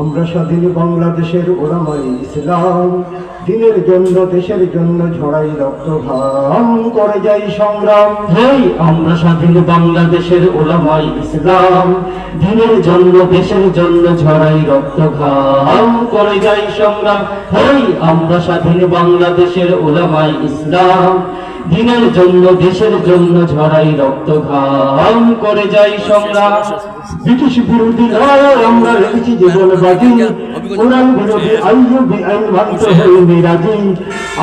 আমরা স্বাধীন বাংলাদেশের ওলামায়ে ইসলাম, দিনের জন্য দেশের জন্য ঝরাই রক্ত ঘাম করে যাই সংগ্রাম। হেই আমরা স্বাধীন বাংলাদেশের ওলামায়ে ইসলাম, দিনের জন্য দেশের জন্য ঝরাই রক্ত ঘাম করে যাই সংগ্রাম। হেই আমরা স্বাধীন বাংলাদেশের ওলামায়ে ইসলাম, দিনের জন্য দেশের জন্য ঝরাই রক্ত ঘাম করে যাই সংগ্রাম। ব্রিটিশ বিরোধী লড়াই আমরা রেখেছি জীবন বাজি, কোরআন বিরোধী আইয়ুবী আইন মানতে হইনি রাজি।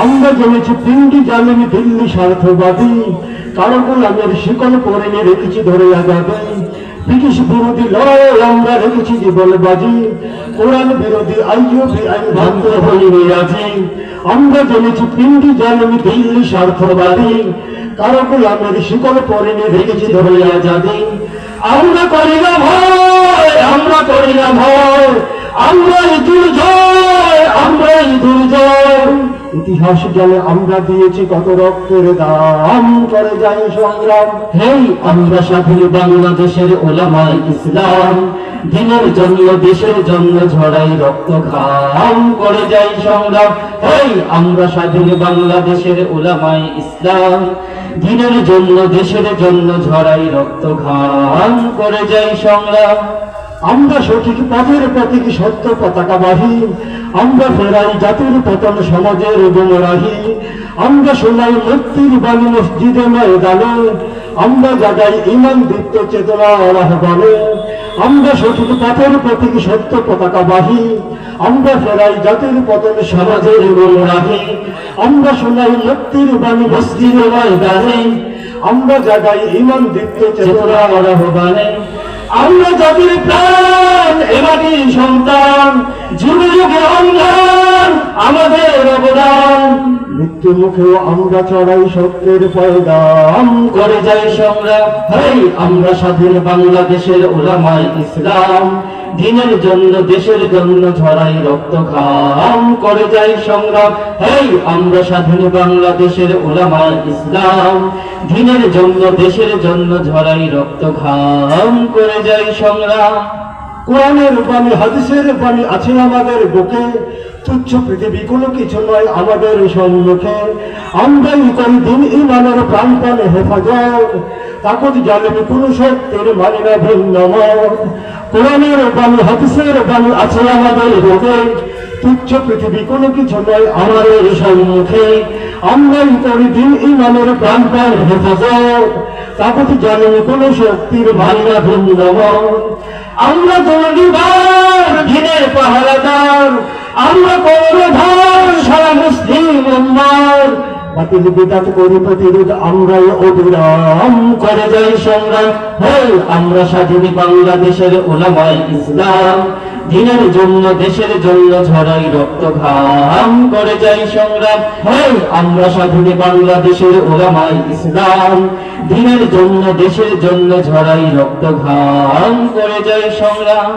আমরা জমেছি পিন্ডি জালিম দিল্লি স্বার্থবাদী, কারো গোলামের শিকল পরে রেখেছি ধরে আজাদি। ব্রিটিশ বিরোধী লড়াই আমরা রেখেছি জীবন বাজি, কোরআন বিরোধী আইয়ুবী আইন মানতে হইনি রাজি। আমরা জমেছি পিন্ডি জালিম দিল্লি স্বার্থবাদী, কারো গোলামের শিকল পরে রেখেছি ধরে আজাদি। আমরা করি না ভয়, আমরা করি না ভয়, আমরাই দুর্জয়, আমরাই দুর্জয়। ইতিহাস জানে আমরা দিয়েছি কত রক্তের দাম করে যাই সংগ্রাম। হেই আমরা স্বাধীন বাংলাদেশের ওলামায়ে ইসলাম, দিনের জন্য দেশের জন্য ঝরাই রক্ত ঘাম করে যাই সংগ্রাম। হেই আমরা স্বাধীন বাংলাদেশের ওলামায়ে ইসলাম, দিনের জন্য দেশের জন্য ঝরাই রক্ত ঘাম করে যাই সংগ্রাম। আমরা সঠিক পথের প্রতীক সত্য পতাকাবাহী, আমরা ফেরাই জাতির পতন সমাজের গুমরাহী। আমরা শোনাই মুক্তির বাণী মসজিদে ময়দানে, আমরা জাগাই ঈমান দীপ্ত চেতনার আহ্বানে। আমরা সঠিক পথের প্রতীক সত্য পতাকাবাহী, আমরা ফেরাই জাতির পতন সমাজের গুমরাহী। আমরা শোনাই মুক্তির বাণী মসজিদে ময়দানে, আমরা জাগাই ঈমান দীপ্ত চেতনার আহ্বানে। আমরা জাতির প্রাণ এবারই সন্তান, যুগে যুগে অঙ্গান আমাদের অবদান। মৃত্যু মুখেও আমরা চড়াই সত্যের পয়গাম করে যাই সংগ্রাম। হেই আমরা স্বাধীন বাংলাদেশের ওলামায়ে ইসলাম, দিনের জন্য দেশের জন্য ঝরাই রক্ত ঘাম করে যাই সংগ্রাম। হেই আমরা স্বাধীন বাংলাদেশের ওলামায়ে ইসলাম, দিনের জন্য দেশের জন্য ঝরাই রক্ত ঘাম করে যাই সংগ্রাম। কোরআনের বাণী হাদিসের বাণী আছে আমাদের বুকে, তুচ্ছ পৃথিবী কোনো কিছু নয় আমাদের সম্মুখে। আমরাই করি দিন ইমানের প্রাণপণে হেফাজত, তাকত জালেমি কোনো সত্যের মানি না ভিন্ন মত। কোরআনের বাণী হাদিসের বাণী আছে আমাদের বুকে, তুচ্ছ পৃথিবী কোনো কিছু নয় আমাদের সম্মুখে। আমরাই করি দিন ইমানের প্রাণপণে হেফাজত, তাকত জালেমি কোনো শক্তির মানি না ভিন্ন মত। আমরা জঙ্গিবাদ দিনের পাহারাদার, আমরা কর্ণধার সারা মুসলিম উম্মার। বাতিল বিদাত করি প্রতিরোধ আমরাই অবিরাম করে যাই সংগ্রাম। হেই আমরা স্বাধীন বাংলাদেশের ওলামায়ে ইসলাম, দিনের জন্য দেশের জন্য ঝরাই রক্ত ঘাম করে যাই সংগ্রাম। হেই আমরা স্বাধীন বাংলাদেশের ওলামায়ে ইসলাম, দিনের জন্য দেশের জন্য ঝরাই রক্ত ঘাম করে যাই সংগ্রাম।